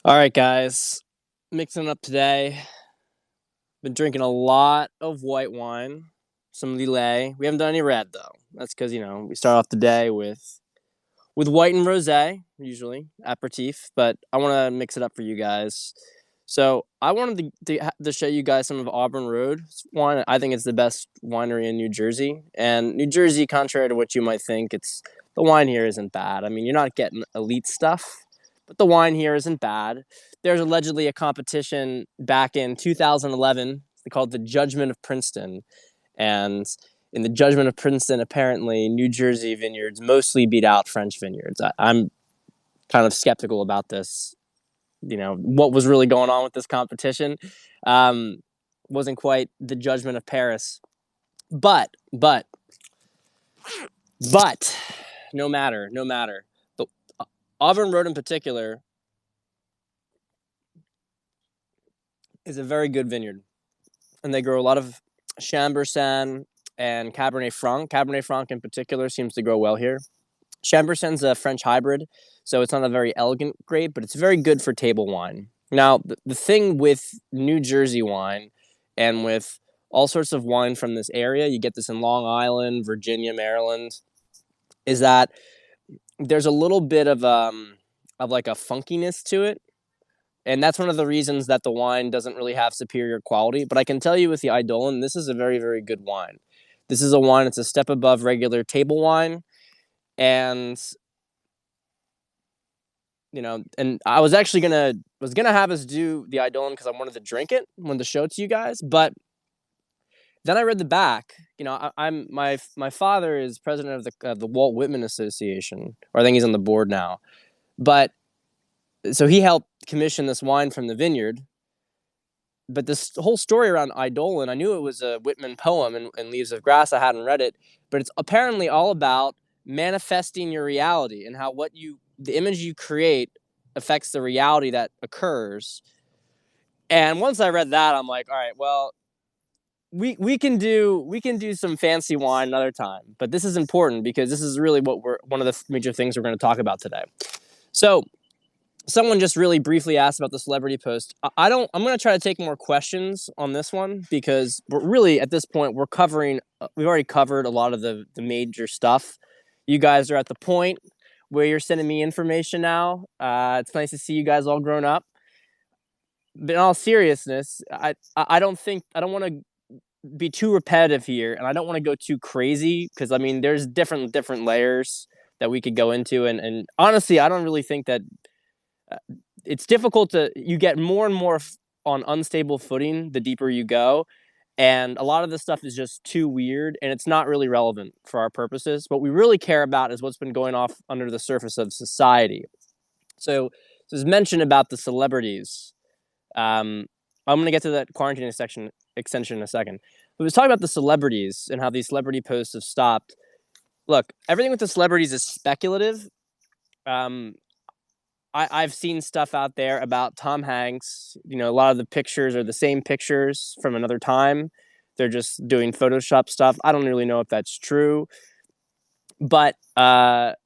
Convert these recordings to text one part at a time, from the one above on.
All right, guys. Mixing it up today. Been drinking a lot of white wine, some Lillet. We haven't done any red though. That's because we start off the day with white and rosé usually aperitif. But I want to mix it up for you guys. So I wanted to show you guys some of Auburn Road wine. I think it's the best winery in New Jersey. And New Jersey, contrary to what you might think, the wine here isn't bad. I mean, you're not getting elite stuff, but the wine here isn't bad. There's allegedly a competition back in 2011 called the Judgment of Princeton. And in the Judgment of Princeton, apparently New Jersey vineyards mostly beat out French vineyards. I'm kind of skeptical about this. What was really going on with this competition. Wasn't quite the Judgment of Paris. But, no matter. The Auburn Road in particular is a very good vineyard. And they grow a lot of Chambourcin and Cabernet Franc. Cabernet Franc in particular seems to grow well here. Chambourcin's a French hybrid, so it's not a very elegant grape, but it's very good for table wine. Now, the thing with New Jersey wine and with all sorts of wine from this area, you get this in Long Island, Virginia, Maryland, is that there's a little bit of like a funkiness to it. And that's one of the reasons that the wine doesn't really have superior quality. But I can tell you with the Eidolon, this is a very, very good wine. This is a wine that's a step above regular table wine. And and I was actually gonna have us do the Eidolon because I wanted to drink it, wanted to show it to you guys. But then I read the back. I'm my father is president of the Walt Whitman Association, or I think he's on the board now. But so he helped commission this wine from the vineyard. But this whole story around Eidolon, I knew it was a Whitman poem in Leaves of Grass. I hadn't read it, but it's apparently all about manifesting your reality and how the image you create affects the reality that occurs. And once I read that, I'm like, all right, well, we can do some fancy wine another time, but this is important because this is really one of the major things we're going to talk about today. So someone just really briefly asked about the celebrity post. I'm going to try to take more questions on this one because we're really at this point we've already covered a lot of the major stuff. You guys are at the point where you're sending me information now. It's nice to see you guys all grown up. But in all seriousness, I don't want to be too repetitive here, and I don't want to go too crazy because I mean there's different layers that we could go into, and honestly, I don't really think that it's difficult you get more and more on unstable footing the deeper you go. And a lot of this stuff is just too weird, and it's not really relevant for our purposes. What we really care about is what's been going off under the surface of society. So this is mentioned about the celebrities. I'm going to get to that quarantine extension in a second. But we was talking about the celebrities and how these celebrity posts have stopped. Look, everything with the celebrities is speculative. I've seen stuff out there about Tom Hanks. A lot of the pictures are the same pictures from another time. They're just doing Photoshop stuff. I don't really know if that's true. But what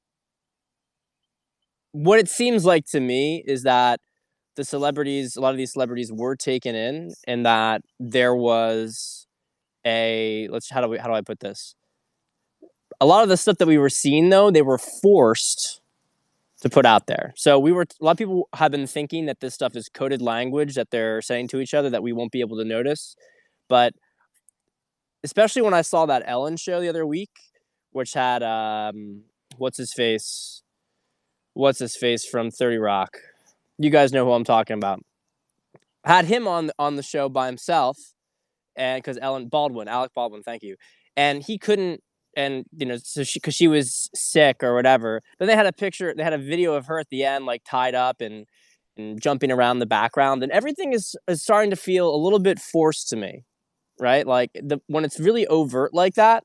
it seems like to me is that a lot of these celebrities were taken in, and that there was how do I put this? A lot of the stuff that we were seeing, though, they were forced to put out there. So a lot of people have been thinking that this stuff is coded language that they're saying to each other that we won't be able to notice. But especially when I saw that Ellen show the other week, which had what's his face from 30 Rock. You guys know who I'm talking about. Had him on the show by himself, and because Alec Baldwin, thank you, and he couldn't. And so because she was sick or whatever, but they had a video of her at the end, like tied up and jumping around the background, and everything is starting to feel a little bit forced to me, right? Like when it's really overt like that,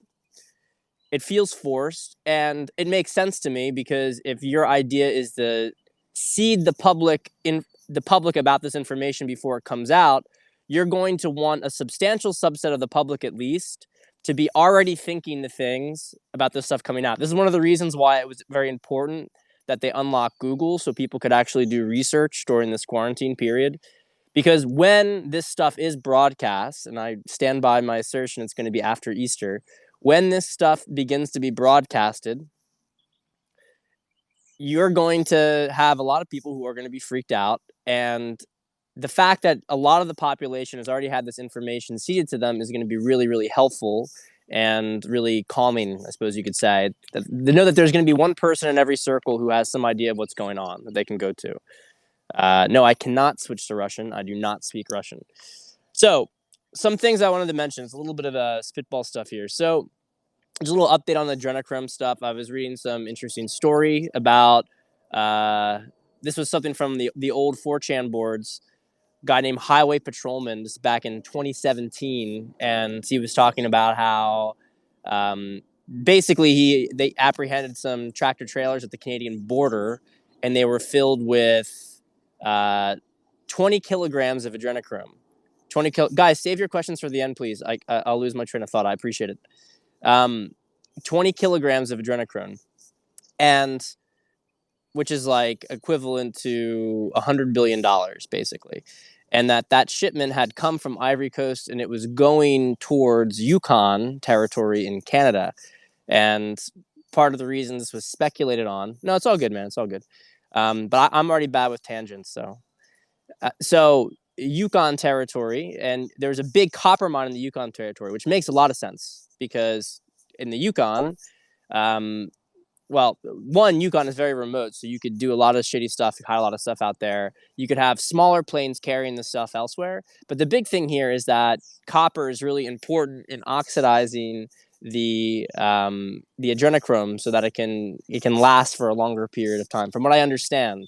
it feels forced, and it makes sense to me because if your idea is to seed the public about this information before it comes out, you're going to want a substantial subset of the public at least to be already thinking the things about this stuff coming out. This is one of the reasons why it was very important that they unlock Google so people could actually do research during this quarantine period. Because when this stuff is broadcast, and I stand by my assertion it's going to be after Easter, when this stuff begins to be broadcasted, you're going to have a lot of people who are going to be freaked out. And the fact that a lot of the population has already had this information seeded to them is going to be really, really helpful and really calming, I suppose you could say. They know that there's going to be one person in every circle who has some idea of what's going on that they can go to. No, I cannot switch to Russian. I do not speak Russian. So, some things I wanted to mention. It's a little bit of spitball stuff here. So, just a little update on the adrenochrome stuff. I was reading some interesting story about this was something from the old 4chan boards. A guy named Highway Patrolman, this back in 2017, and he was talking about how basically they apprehended some tractor trailers at the Canadian border, and they were filled with 20 kilograms of adrenochrome. Guys, save your questions for the end, please. I'll lose my train of thought. I appreciate it. 20 kilograms of adrenochrome, and which is like equivalent to $100 billion, basically. And that shipment had come from Ivory Coast, and it was going towards Yukon territory in Canada. And part of the reason this was speculated on, no, it's all good, man. It's all good. But I'm already bad with tangents. So Yukon territory, and there's a big copper mine in the Yukon territory, which makes a lot of sense because in the Yukon, well, one, Yukon is very remote, so you could do a lot of shitty stuff, hide a lot of stuff out there. You could have smaller planes carrying the stuff elsewhere. But the big thing here is that copper is really important in oxidizing the adrenochrome so that it can last for a longer period of time. From what I understand,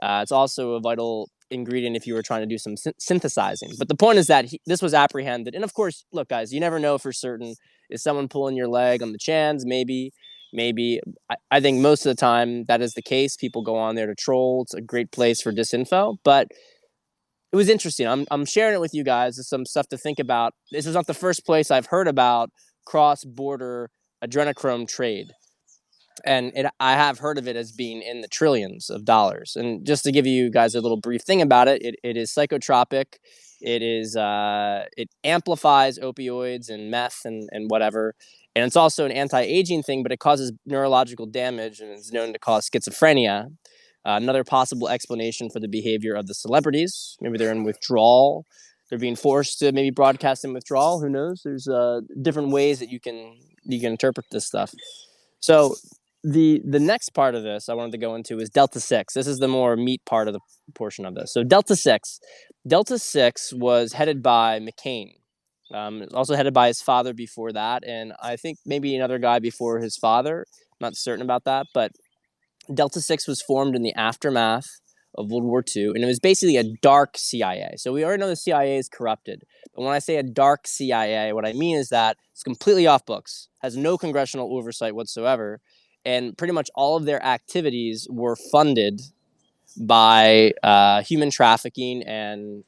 it's also a vital ingredient if you were trying to do some synthesizing. But the point is that this was apprehended. And of course, look, guys, you never know for certain. Is someone pulling your leg on the chans? Maybe. I think most of the time that is the case. People go on there to troll. It's a great place for disinfo. But it was interesting. I'm sharing it with you guys. There's some stuff to think about. This is not the first place I've heard about cross-border adrenochrome trade. And I have heard of it as being in the trillions of dollars. And just to give you guys a little brief thing about it, it is psychotropic. It amplifies opioids and meth and whatever. And it's also an anti-aging thing, but it causes neurological damage and is known to cause schizophrenia. Another possible explanation for the behavior of the celebrities. Maybe they're in withdrawal. They're being forced to maybe broadcast in withdrawal. Who knows? There's different ways that you can interpret this stuff. So the next part of this I wanted to go into is Delta 6. This is the more meat part of the portion of this. So Delta 6 was headed by McCain. Also headed by his father before that, and I think maybe another guy before his father. I'm not certain about that, but Delta 6 was formed in the aftermath of World War II, and it was basically a dark CIA. So we already know the CIA is corrupted. But when I say a dark CIA, what I mean is that it's completely off books, has no congressional oversight whatsoever, and pretty much all of their activities were funded by human trafficking and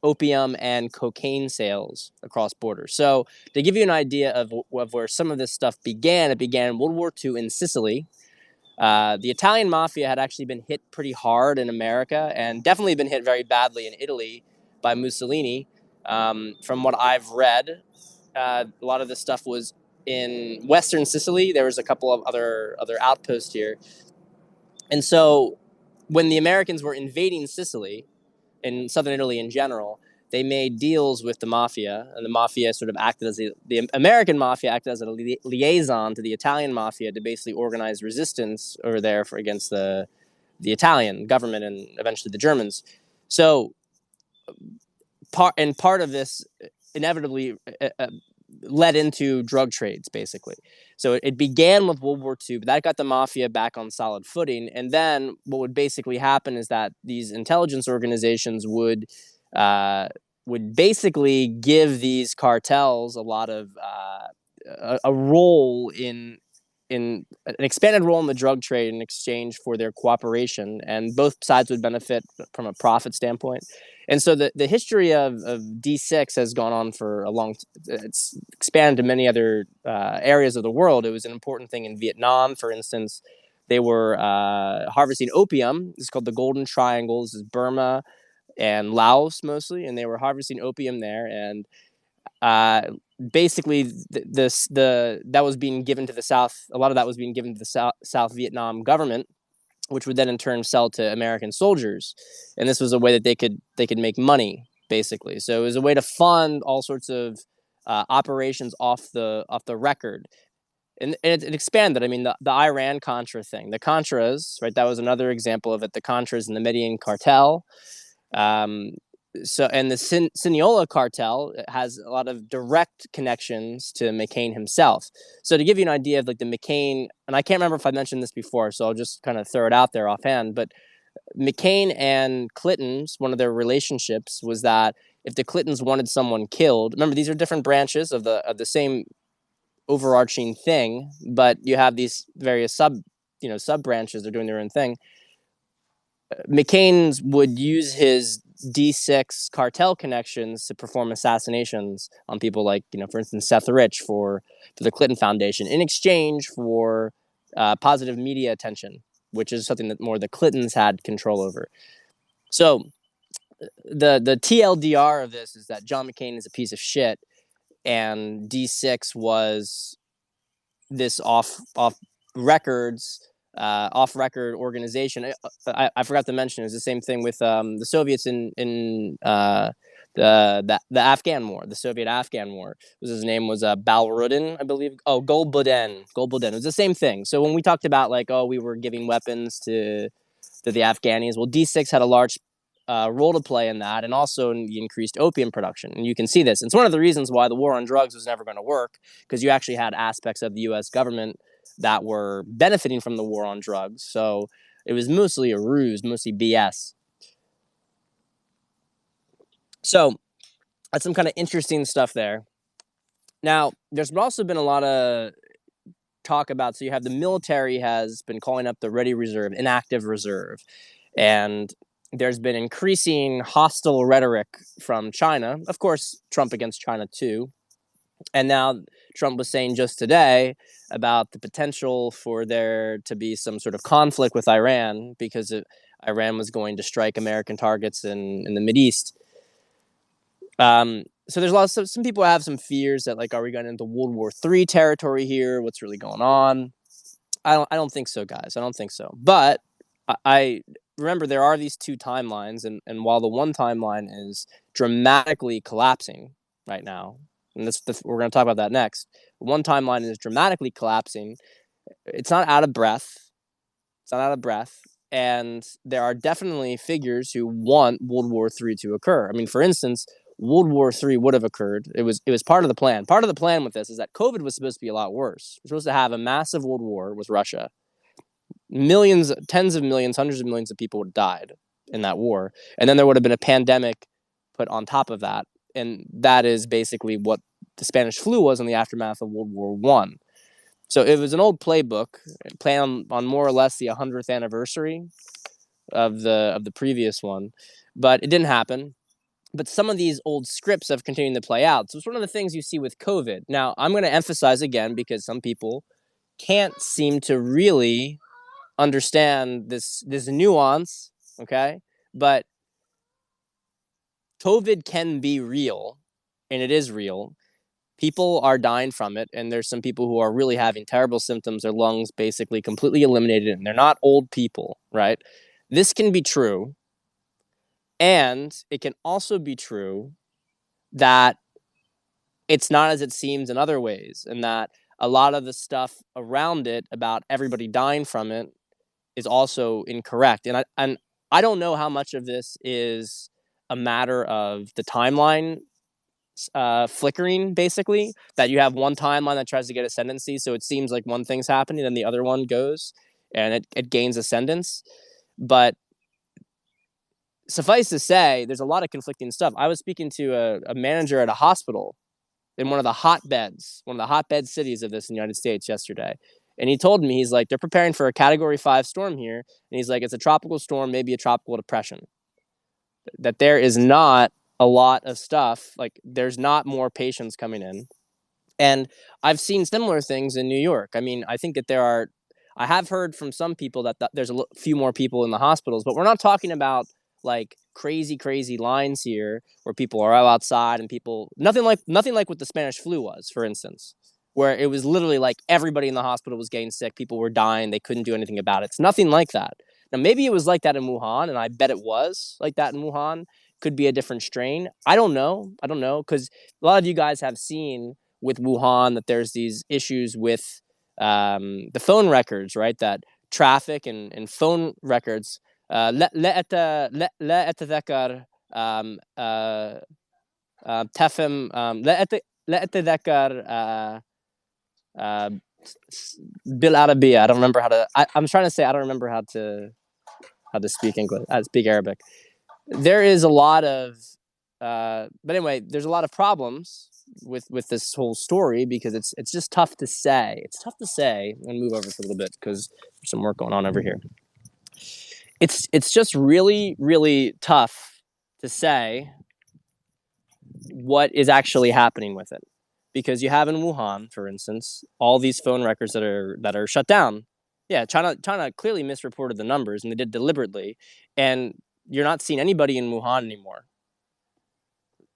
opium and cocaine sales across borders. So to give you an idea of where some of this stuff began, it began in World War II in Sicily. The Italian mafia had actually been hit pretty hard in America and definitely been hit very badly in Italy by Mussolini. From what I've read, a lot of this stuff was in Western Sicily. There was a couple of other outposts here. And so when the Americans were invading Sicily and southern Italy in general, they made deals with the mafia, and the mafia sort of acted as the American mafia acted as a liaison to the Italian mafia to basically organize resistance over there against the Italian government and eventually the Germans. So part of this inevitably led into drug trades, basically. So it began with World War II, but that got the mafia back on solid footing. And then what would basically happen is that these intelligence organizations would basically give these cartels a lot of a role in an expanded role in the drug trade in exchange for their cooperation, and both sides would benefit from a profit standpoint. And so the history of D6 has gone on for a long it's expanded to many other areas of the world. It was an important thing in Vietnam, for instance. They were harvesting opium. It's called the Golden Triangle. This is Burma and Laos mostly, and they were harvesting opium there. And basically, that was being given to the South. A lot of that was being given to the South Vietnam government, which would then in turn sell to American soldiers. And this was a way that they could make money, basically. So it was a way to fund all sorts of operations off the record. And it expanded. I mean, the Iran Contra thing, the Contras, right? That was another example of it. The Contras and the Medellin cartel. Um, and the Sinaloa cartel has a lot of direct connections to McCain himself. So to give you an idea of like the McCain, and I can't remember if I mentioned this before, so I'll just kind of throw it out there offhand. But McCain and Clinton's, one of their relationships was that if the Clintons wanted someone killed, remember these are different branches of the same overarching thing, but you have these various sub branches. They're doing their own thing. McCain would use his D6 cartel connections to perform assassinations on people like, for instance, Seth Rich for the Clinton Foundation in exchange for positive media attention, which is something that more the Clintons had control over. So the TLDR of this is that John McCain is a piece of shit, and D6 was this off record organization. I forgot to mention it was the same thing with the Soviets in the Afghan War, the Soviet Afghan War. His name was Balrudin, I believe. Oh, Gulbuddin. It was the same thing. So when we talked about like, we were giving weapons to the Afghanis, well, D6 had a large role to play in that, and also in the increased opium production. And you can see this. It's one of the reasons why the war on drugs was never going to work, because you actually had aspects of the U.S. government that were benefiting from the war on drugs. So it was mostly a ruse, mostly BS. So that's some kind of interesting stuff there. Now, there's also been a lot of talk about, so you have the military has been calling up the ready reserve, inactive reserve. And there's been increasing hostile rhetoric from China. Of course, Trump against China too. And now Trump was saying just today about the potential for there to be some sort of conflict with Iran because Iran was going to strike American targets in the Mideast. So there's lots of some people have some fears that like, are we going into World War III territory here? What's really going on? I don't think so, guys. I don't think so. But I remember there are these two timelines, and while the one timeline is dramatically collapsing right now, and we're going to talk about that next. One timeline is dramatically collapsing. It's not out of breath. And there are definitely figures who want World War III to occur. I mean, for instance, World War III would have occurred. It was part of the plan. Part of the plan with this is that COVID was supposed to be a lot worse. We're supposed to have a massive world war with Russia. Millions, tens of millions, hundreds of millions of people would have died in that war. And then there would have been a pandemic put on top of that. And that is basically what the Spanish flu was in the aftermath of World War I. So it was an old playbook, planned on more or less the 100th anniversary of the previous one. But it didn't happen. But some of these old scripts have continued to play out. So it's one of the things you see with COVID. Now, I'm going to emphasize again, because some people can't seem to really understand this nuance, okay? But COVID can be real, and it is real. People are dying from it, and there's some people who are really having terrible symptoms. Their lungs basically completely eliminated, and they're not old people, right? This can be true, and it can also be true that it's not as it seems in other ways, and that a lot of the stuff around it about everybody dying from it is also incorrect. And I don't know how much of this is a matter of the timeline flickering, basically, that you have one timeline that tries to get ascendancy, so it seems like one thing's happening, then the other one goes, and it gains ascendance. But suffice to say, there's a lot of conflicting stuff. I was speaking to a manager at a hospital in one of the hotbed cities of this in the United States yesterday. And he told me, he's like, they're preparing for a Category 5 storm here. And he's like, it's a tropical storm, maybe a tropical depression. That there is not a lot of stuff. Like, there's not more patients coming in. And I've seen similar things in New York. I mean, I think that I have heard from some people that there's a few more people in the hospitals, but we're not talking about like crazy lines here where people are all outside and people nothing like what the Spanish flu was, for instance, where it was literally like everybody in the hospital was getting sick, people were dying, they couldn't do anything about it. It's nothing like that. Now maybe it was like that in Wuhan, and I bet it was like that in Wuhan. Could be a different strain. I don't know because a lot of you guys have seen with Wuhan that there's these issues with the phone records, right? That traffic and phone records. لا أتذكر تفهم لا أتذكر بالعربية. I don't remember how to. I'm trying to say I don't remember how to speak English. Speak Arabic. There is a lot of, but anyway, there's a lot of problems with this whole story because it's just tough to say. It's tough to say. I'm gonna move over for a little bit because there's some work going on over here. It's just really tough to say what is actually happening with it, because you have in Wuhan, for instance, all these phone records that are shut down. Yeah, China clearly misreported the numbers, and they did deliberately. And you're not seeing anybody in Wuhan anymore.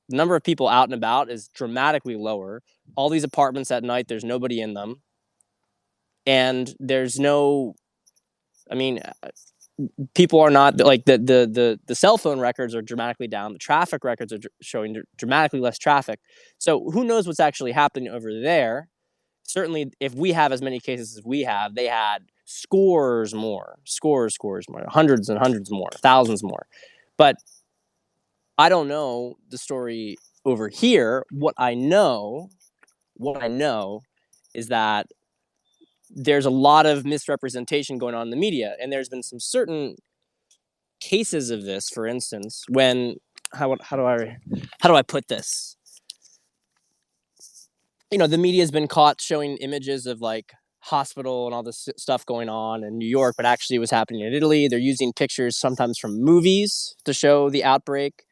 The number of people out and about is dramatically lower. All these apartments at night, there's nobody in them, and there's no. I mean, people are not like the cell phone records are dramatically down. The traffic records are showing dramatically less traffic. So who knows what's actually happening over there? Certainly, if we have as many cases as we have, they had scores more, hundreds and hundreds more, thousands more. But I don't know the story over here. What I know is that there's a lot of misrepresentation going on in the media, and there's been some certain cases of this. For instance, when how do I put this? The media has been caught showing images of like hospital and all this stuff going on in New York, but actually it was happening in Italy. They're using pictures sometimes from movies to show the outbreak.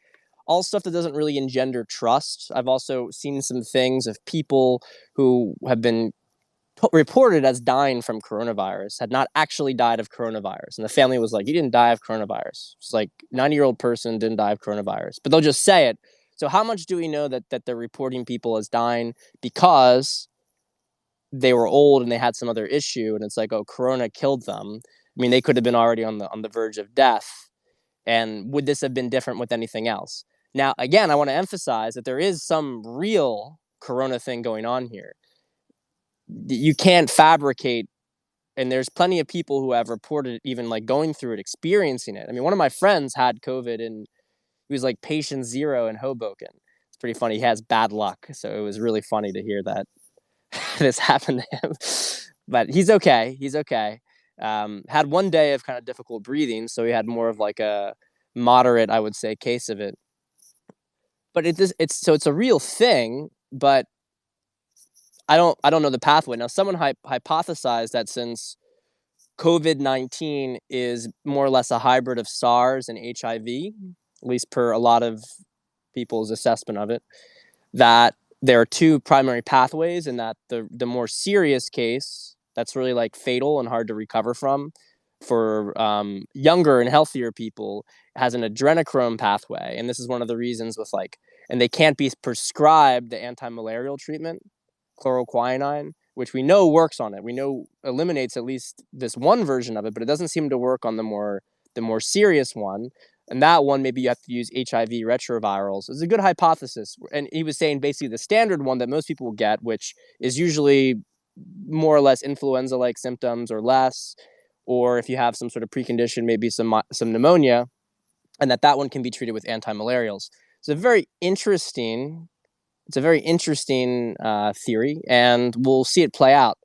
All stuff that doesn't really engender trust. I've also seen some things of people who have been reported as dying from coronavirus had not actually died of coronavirus, and the family was like, "You didn't die of coronavirus." It's like 90-year-old person didn't die of coronavirus, but they'll just say it. So how much do we know that they're reporting people as dying because they were old and they had some other issue, and it's like, oh, corona killed them? I mean, they could have been already on the verge of death. And would this have been different with anything else? Now, again, I want to emphasize that there is some real corona thing going on here. You can't fabricate, and there's plenty of people who have reported even like going through it, experiencing it. I mean, one of my friends had COVID, and he was like patient zero in Hoboken. It's pretty funny. He has bad luck, so it was really funny to hear that this happened to him. But he's okay. He's okay. Had one day of kind of difficult breathing, so he had more of like a moderate, I would say, case of it. But it's a real thing, but I don't know the pathway. Now, someone hypothesized that since COVID-19 is more or less a hybrid of SARS and HIV, at least per a lot of people's assessment of it, that there are two primary pathways, and that the more serious case that's really like fatal and hard to recover from for younger and healthier people has an adrenochrome pathway. And this is one of the reasons with like, and they can't be prescribed the anti-malarial treatment, chloroquine, which we know works on it. We know eliminates at least this one version of it, but it doesn't seem to work on the more serious one. And that one, maybe you have to use HIV retrovirals. It's a good hypothesis. And he was saying basically the standard one that most people will get, which is usually more or less influenza-like symptoms or less, or if you have some sort of precondition, maybe some pneumonia, and that one can be treated with anti-malarials. It's a very interesting theory, and we'll see it play out.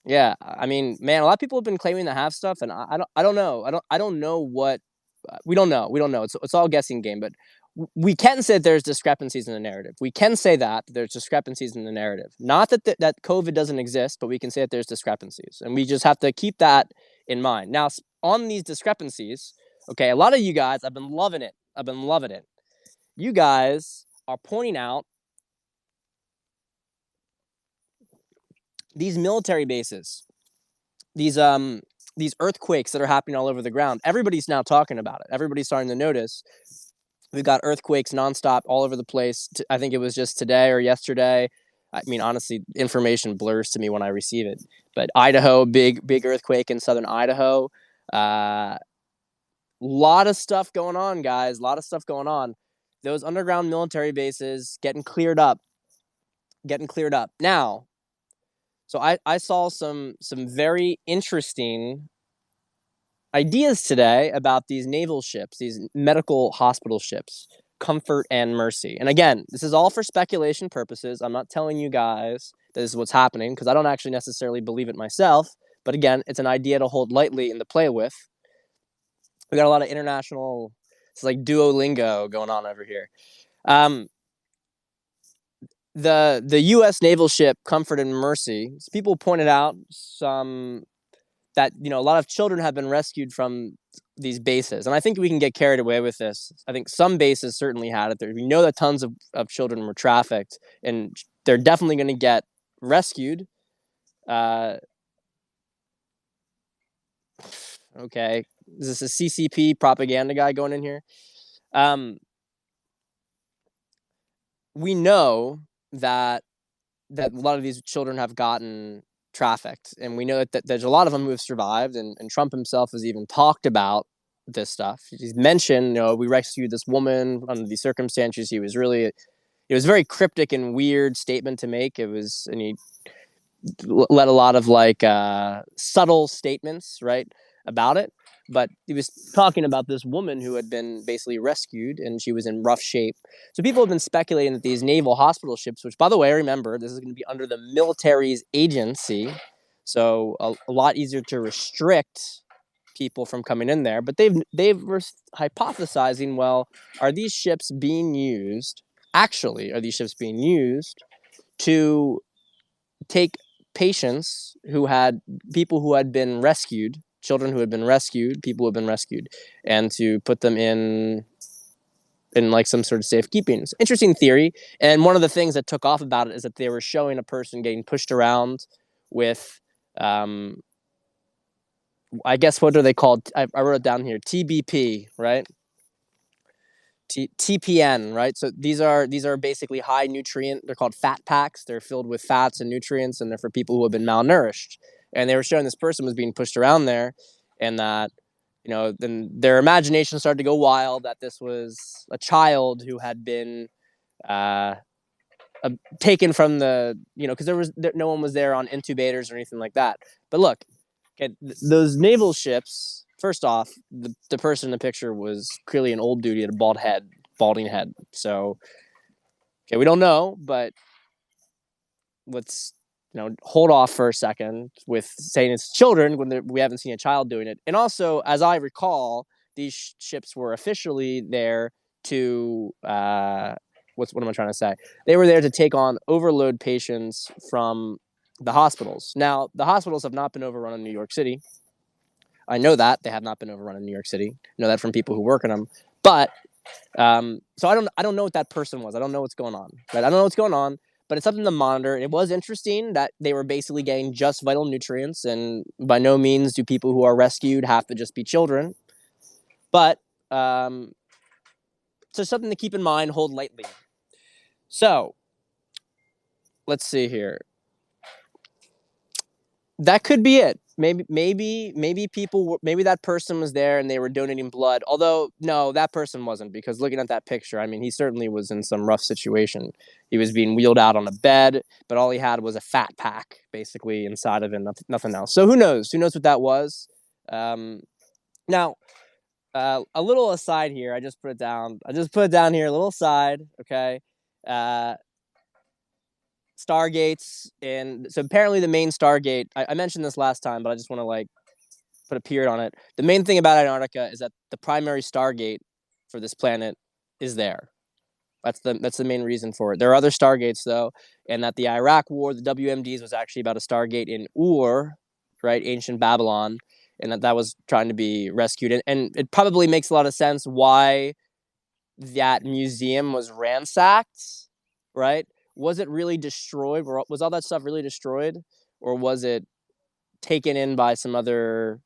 Yeah, I mean, man, a lot of people have been claiming to have stuff, and I don't know. I don't know what we don't know. It's all guessing game, but we can say that there's discrepancies in the narrative. We can say that there's discrepancies in the narrative. Not that that COVID doesn't exist, but we can say that there's discrepancies, and we just have to keep that in mind. Now, on these discrepancies, okay, a lot of you guys, I've been loving it. You guys are pointing out these military bases. these um these earthquakes that are happening all over the ground. Everybody's now talking about it. Everybody's starting to notice. We've got earthquakes nonstop all over the place. I think it was just today or yesterday. I mean, honestly, information blurs to me when I receive it. But Idaho, big earthquake in southern Idaho. Lot of stuff going on, guys. A lot of stuff going on. Those underground military bases getting cleared up. Getting cleared up now. So I saw some very interesting ideas today about these naval ships, these medical hospital ships, Comfort and Mercy. And again, this is all for speculation purposes. I'm not telling you guys this is what's happening because I don't actually necessarily believe it myself. But again, it's an idea to hold lightly and to play with. We got a lot of international, it's like Duolingo going on over here. The U.S. naval ship Comfort and Mercy. People pointed out that a lot of children have been rescued from these bases, and I think we can get carried away with this. I think some bases certainly had it. We know that tons of children were trafficked, and they're definitely going to get rescued. Okay, is this a CCP propaganda guy going in here? We know that a lot of these children have gotten trafficked, and we know that there's a lot of them who have survived, and Trump himself has even talked about this stuff. He's mentioned, we rescued this woman under these circumstances. It was a very cryptic and weird statement to make. And he let a lot of subtle statements, right, about it. But he was talking about this woman who had been basically rescued, and she was in rough shape. So people have been speculating that these naval hospital ships, which, by the way, remember, this is going to be under the military's agency, so a lot easier to restrict people from coming in there. But they were hypothesizing, well, are these ships being used? Actually, are these ships being used to take patients people who had been rescued, children who had been rescued, people who have been rescued, and to put them in like some sort of safekeeping? It's an interesting theory. And one of the things that took off about it is that they were showing a person getting pushed around with, I guess, what are they called? I wrote it down here, TBP, right? TPN, right? So these are basically high nutrient. They're called fat packs. They're filled with fats and nutrients, and they're for people who have been malnourished. And they were showing this person was being pushed around there, and that then their imagination started to go wild. That this was a child who had been taken from the because no one was there on intubators or anything like that. But look, okay, those naval ships. First off, the person in the picture was clearly an old dude. He had a balding head. So, okay, we don't know, but let's hold off for a second with saying it's children when we haven't seen a child doing it. And also, as I recall, these ships were officially there to what am I trying to say? They were there to take on overload patients from the hospitals. Now, the hospitals have not been overrun in New York City. I know that they have not been overrun in New York City. I know that from people who work in them. But so I don't know what that person was. I don't know what's going on. Right? I don't know what's going on, but it's something to monitor. It was interesting that they were basically getting just vital nutrients, and by no means do people who are rescued have to just be children. But so something to keep in mind, hold lightly. So let's see here. That could be it. Maybe people, maybe that person was there and they were donating blood. Although, no, that person wasn't, because looking at that picture, I mean, he certainly was in some rough situation. He was being wheeled out on a bed, but all he had was a fat pack, basically, inside of him, nothing else. So who knows? Who knows what that was? Now, a little aside here. I just put it down here, a little aside, okay? Stargates, and so apparently the main Stargate, I mentioned this last time, but I just want to put a period on it. The main thing about Antarctica is that the primary Stargate for this planet is there. That's the main reason for it. There are other Stargates though, and that the Iraq War, the WMDs, was actually about a Stargate in Ur, right, ancient Babylon, and that was trying to be rescued. And it probably makes a lot of sense why that museum was ransacked, right? Was it really destroyed? Was all that stuff really destroyed, or was it taken in by some other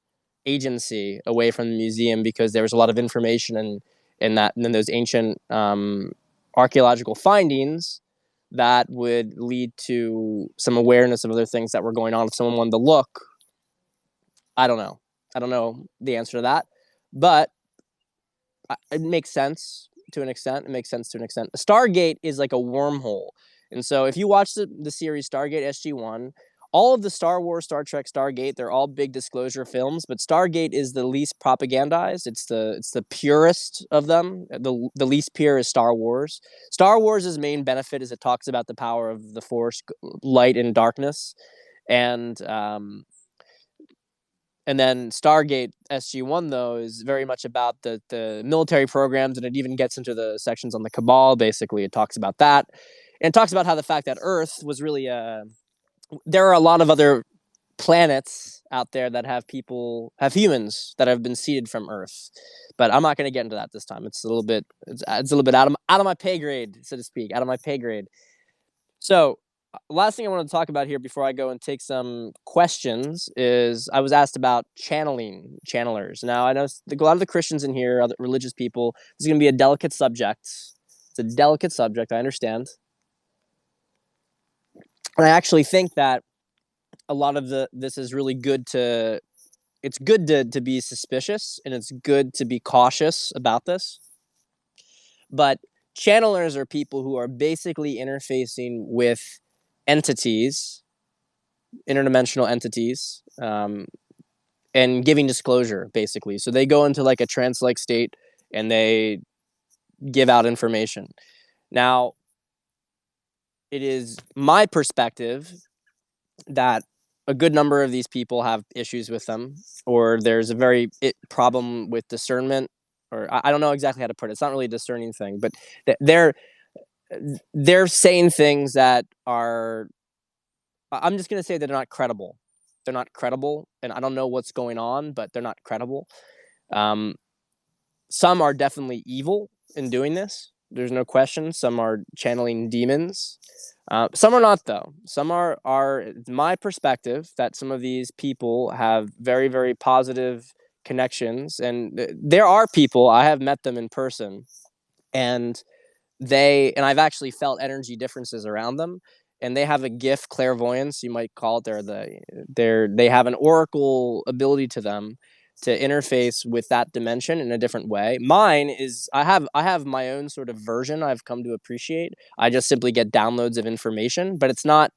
agency away from the museum because there was a lot of information in that, and then those ancient archaeological findings that would lead to some awareness of other things that were going on. If someone wanted to look, I don't know. I don't know the answer to that, but it makes sense to an extent. It makes sense to an extent. Stargate is like a wormhole. And so if you watch the series Stargate SG-1, all of the Star Wars, Star Trek, Stargate, they're all big disclosure films, but Stargate is the least propagandized. It's the purest of them. The least pure is Star Wars. Star Wars' main benefit is it talks about the power of the Force, light and darkness, and then Stargate SG-1, though, is very much about the military programs, and it even gets into the sections on the CABAL, basically. It talks about that. And it talks about how the fact that Earth was really there are a lot of other planets out there that have humans that have been seeded from Earth. But I'm not going to get into that this time. It's a little bit out of my pay grade, so to speak, out of my pay grade. So, last thing I want to talk about here before I go and take some questions is I was asked about channelers. Now, I know a lot of the Christians in here, other religious people, this is going to be a delicate subject. It's a delicate subject, I understand. And I actually think that a lot of this is really good it's good to be suspicious, and it's good to be cautious about this. But channelers are people who are basically interfacing with entities, interdimensional entities, and giving disclosure, basically. So they go into like a trance-like state and they give out information. Now, it is my perspective that a good number of these people have issues with them, or there's a very problem with discernment, or I don't know exactly how to put it. It's not really a discerning thing, but they're saying things that are, I'm just going to say that they're not credible. They're not credible, and I don't know what's going on, but they're not credible. Some are definitely evil in doing this. There's no question. Some are channeling demons. Some are not, though. Some are my perspective that some of these people have very, very positive connections. And there are people, I have met them in person, and I've actually felt energy differences around them, and they have a gift, clairvoyance, you might call it. They have an oracle ability to them to interface with that dimension in a different way. Mine is, I have my own sort of version I've come to appreciate. I just simply get downloads of information, but it's not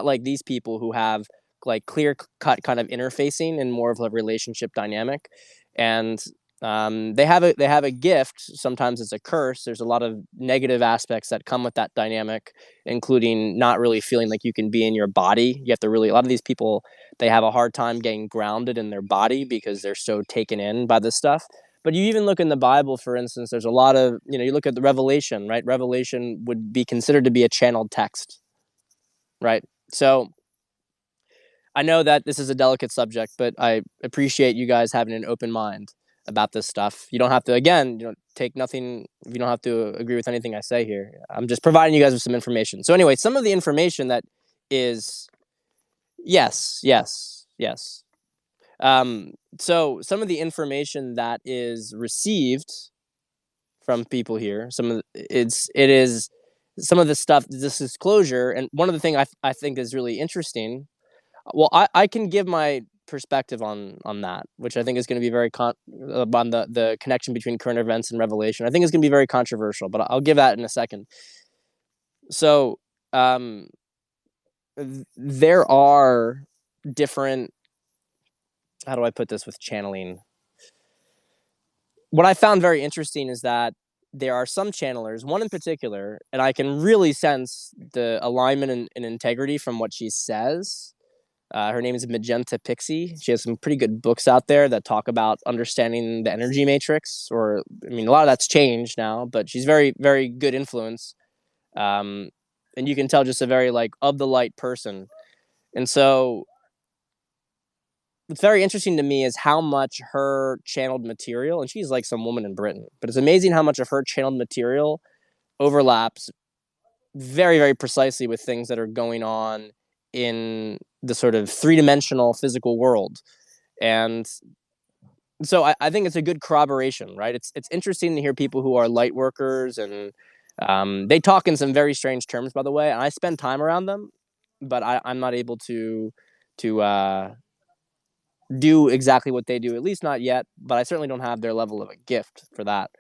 like these people who have like clear cut kind of interfacing and more of a relationship dynamic. And they have a gift. Sometimes it's a curse. There's a lot of negative aspects that come with that dynamic, including not really feeling like you can be in your body. You have to really, a lot of these people, they have a hard time getting grounded in their body because they're so taken in by this stuff. But you even look in the Bible, for instance, there's a lot of, you look at the Revelation, right? Revelation would be considered to be a channeled text, right? So I know that this is a delicate subject, but I appreciate you guys having an open mind about this stuff. You don't have to, again, take nothing. You don't have to agree with anything I say here. I'm just providing you guys with some information. So anyway, some of the information that is, yes. So some of the information that is received from people here, it is some of the stuff, this disclosure, and one of the things I think is really interesting. Well, I can give my perspective on that, which I think is going to be very on the connection between current events and Revelation. I think it's going to be very controversial, but I'll give that in a second. So, there are different. How do I put this with channeling? What I found very interesting is that there are some channelers, one in particular, and I can really sense the alignment and integrity from what she says. Her name is Magenta Pixie. She has some pretty good books out there that talk about understanding the energy matrix, a lot of that's changed now, but she's very, very good influence. And you can tell just a very of the light person. And so what's very interesting to me is how much her channeled material, and she's like some woman in Britain, but it's amazing how much of her channeled material overlaps very, very precisely with things that are going on in the sort of three-dimensional physical world. And so I think it's a good corroboration, right? It's interesting to hear people who are light workers, and they talk in some very strange terms, by the way. And I spend time around them, but I'm not able to do exactly what they do, at least not yet. But I certainly don't have their level of a gift for that.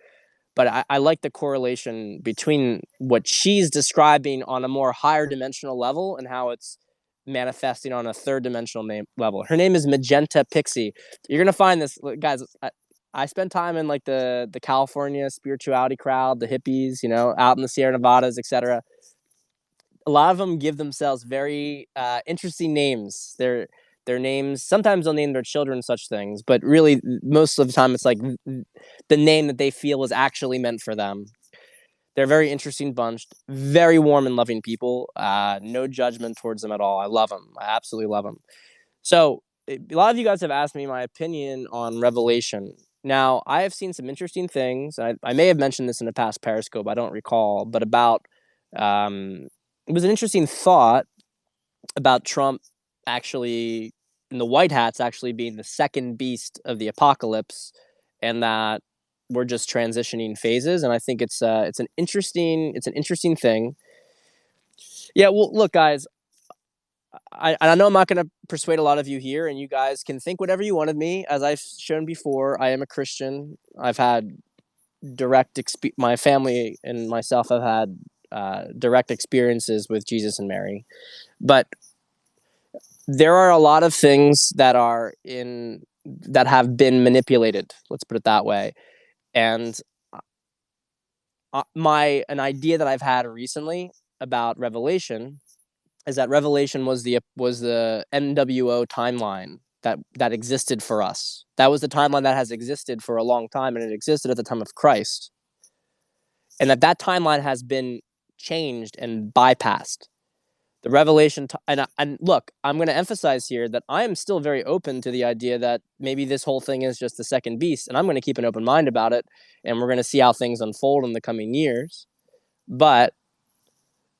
But I like the correlation between what she's describing on a more higher dimensional level and how it's manifesting on a third dimensional level. Her name is Magenta Pixie. You're gonna find this, guys. I spend time in like the California spirituality crowd, the hippies, out in the Sierra Nevadas, etc. A lot of them give themselves very interesting names. Their names, sometimes they'll name their children such things, but really most of the time it's like the name that they feel is actually meant for them. They're a very interesting bunch, very warm and loving people. No judgment towards them at all. I love them. I absolutely love them. So a lot of you guys have asked me my opinion on Revelation. Now, I have seen some interesting things. I may have mentioned this in a past Periscope. I don't recall, but it was an interesting thought about Trump actually, and the white hats actually being the second beast of the apocalypse, and that we're just transitioning phases. And I think it's an interesting thing. Yeah, well, look, guys, I know I'm not going to persuade a lot of you here, and you guys can think whatever you want of me. As I've shown before, I am a Christian. I've had my family and myself have had direct experiences with Jesus and Mary, but there are a lot of things that have been manipulated. Let's put it that way. And an idea that I've had recently about Revelation is that Revelation was the NWO timeline that existed for us. That was the timeline that has existed for a long time, and it existed at the time of Christ. And that timeline has been changed and bypassed. The Revelation, and look, I'm going to emphasize here that I am still very open to the idea that maybe this whole thing is just the second beast, and I'm going to keep an open mind about it, and we're going to see how things unfold in the coming years. But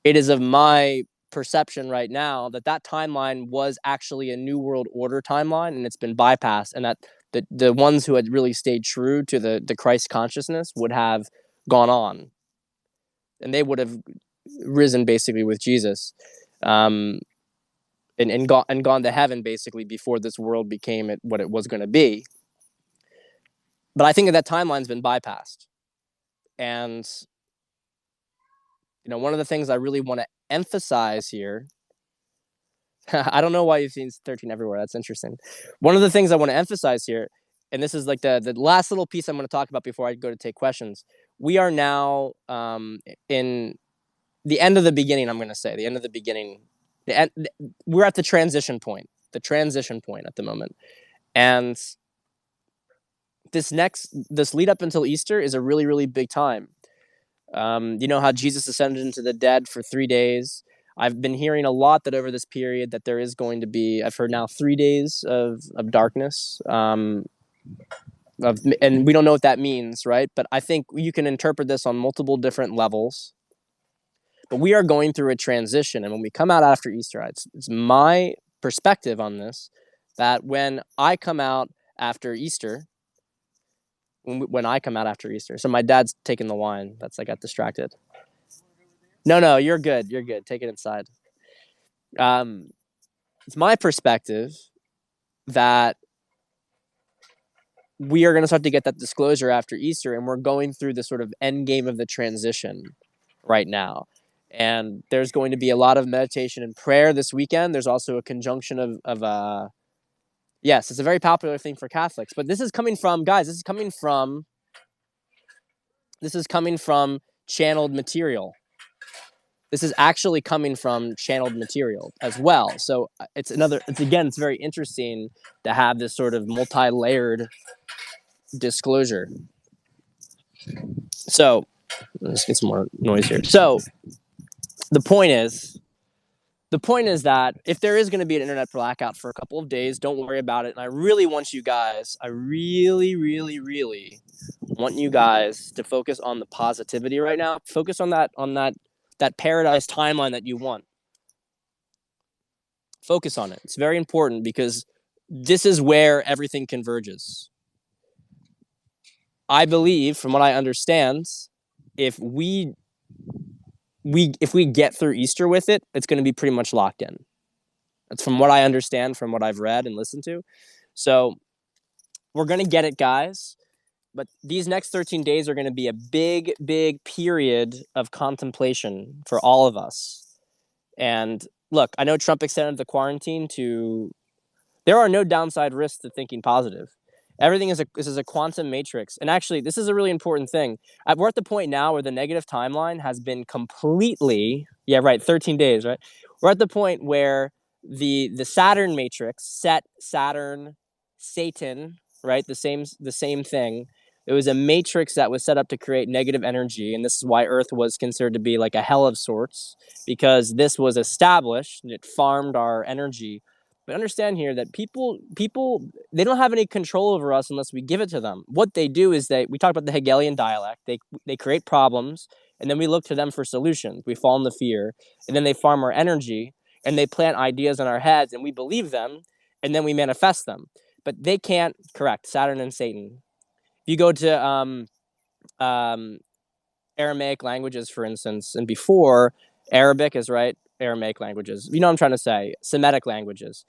it is of my perception right now that timeline was actually a New World Order timeline, and it's been bypassed, and that the ones who had really stayed true to the Christ consciousness would have gone on, and they would have risen basically with Jesus, and gone to heaven basically before this world became what it was going to be. But I think that timeline's been bypassed, and one of the things I really want to emphasize here. I don't know why you've seen 13 everywhere. That's interesting. One of the things I want to emphasize here, and this is like the last little piece I'm going to talk about before I go to take questions. We are now in the end of the beginning. I'm going to say the end of the beginning. We're at the transition point. The transition point at the moment, and this lead up until Easter is a really, really big time. You know how Jesus ascended into the dead for 3 days. I've been hearing a lot that over this period that there is going to be, I've heard now 3 days of darkness, and we don't know what that means, right? But I think you can interpret this on multiple different levels. But we are going through a transition, and when we come out after Easter, it's my perspective on this, that when I come out after Easter, so my dad's taking the wine. I got distracted. No, you're good. You're good. Take it inside. It's my perspective that we are going to start to get that disclosure after Easter, and we're going through the sort of end game of the transition right now. And there's going to be a lot of meditation and prayer this weekend. There's also a conjunction of yes, it's a very popular thing for Catholics. But this is coming from, guys, this is coming from channeled material. This is actually coming from channeled material as well. So it's very interesting to have this sort of multi-layered disclosure. So let's get some more noise here. So the point is that if there is going to be an internet blackout for a couple of days, don't worry about it. And I really want you guys, I really, really, really want you guys to focus on the positivity right now. Focus on that paradise timeline that you want. Focus on it. It's very important because this is where everything converges. I believe, from what I understand, if we get through Easter with it, it's going to be pretty much locked in. That's from what I understand, from what I've read and listened to. So we're going to get it, guys. But these next 13 days are going to be a big, big period of contemplation for all of us. And look, I know Trump extended the quarantine to. There are no downside risks to thinking positive. Everything is this is a quantum matrix. And actually, this is a really important thing. We're at the point now where the negative timeline has been completely, 13 days, right? We're at the point where the Saturn matrix, Set, Saturn, Satan, right? The same thing. It was a matrix that was set up to create negative energy, and this is why Earth was considered to be like a hell of sorts, because this was established and it farmed our energy. But understand here that people they don't have any control over us unless we give it to them. What they do is we talk about the Hegelian dialect. They create problems, and then we look to them for solutions. We fall into fear, and then they farm our energy, and they plant ideas in our heads, and we believe them, and then we manifest them. But they can't correct Saturn and Satan. If you go to Aramaic languages, for instance, and before Arabic is right, Aramaic languages. You know what I'm trying to say? Semitic languages.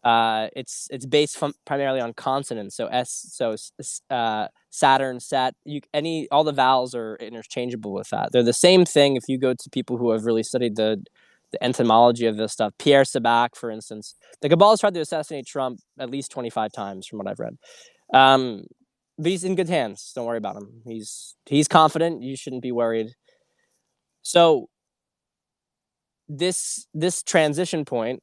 It's based primarily on consonants. So Saturn, Set. All the vowels are interchangeable with that. They're the same thing. If you go to people who have really studied the etymology of this stuff, Pierre Sabac, for instance, the cabal has tried to assassinate Trump at least 25 times, from what I've read. But he's in good hands. Don't worry about him. He's confident. You shouldn't be worried. So this transition point,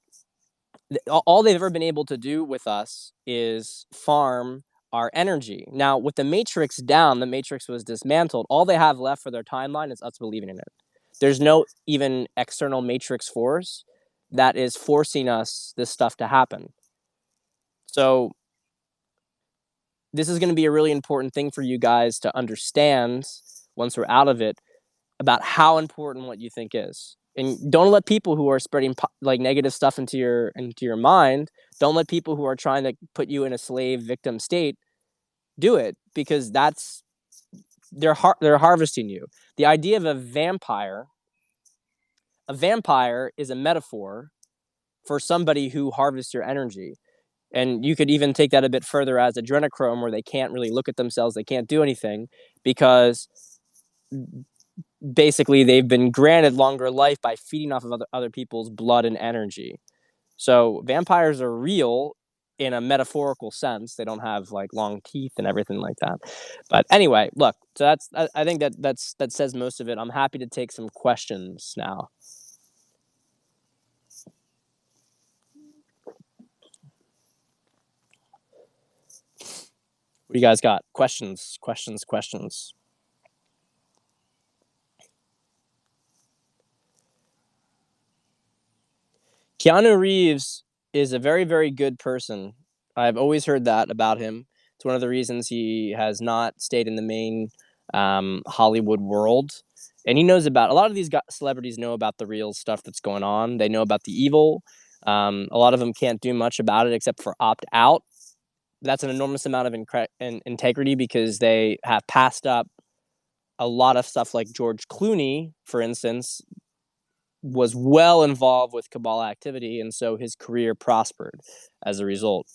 all they've ever been able to do with us is farm our energy. Now, with the matrix down, the matrix was dismantled. All they have left for their timeline is us believing in it. There's no even external matrix force that is forcing us this stuff to happen. So this is going to be a really important thing for you guys to understand once we're out of it, about how important what you think is. And don't let people who are spreading like negative stuff into your mind, don't let people who are trying to put you in a slave victim state do it, because they're harvesting you. The idea of a vampire is a metaphor for somebody who harvests your energy. And you could even take that a bit further as adrenochrome, where they can't really look at themselves, they can't do anything, because basically they've been granted longer life by feeding off of other people's blood and energy. So vampires are real in a metaphorical sense. They don't have like long teeth and everything like that. But anyway, look, so I think that says most of it. I'm happy to take some questions now. What do you guys got? Questions. Keanu Reeves is a very, very good person. I've always heard that about him. It's one of the reasons he has not stayed in the main Hollywood world. And he knows about, a lot of these celebrities know about the real stuff that's going on. They know about the evil. A lot of them can't do much about it except for opt out. That's an enormous amount of integrity, because they have passed up a lot of stuff. Like George Clooney, for instance, was well involved with cabal activity, and so his career prospered as a result.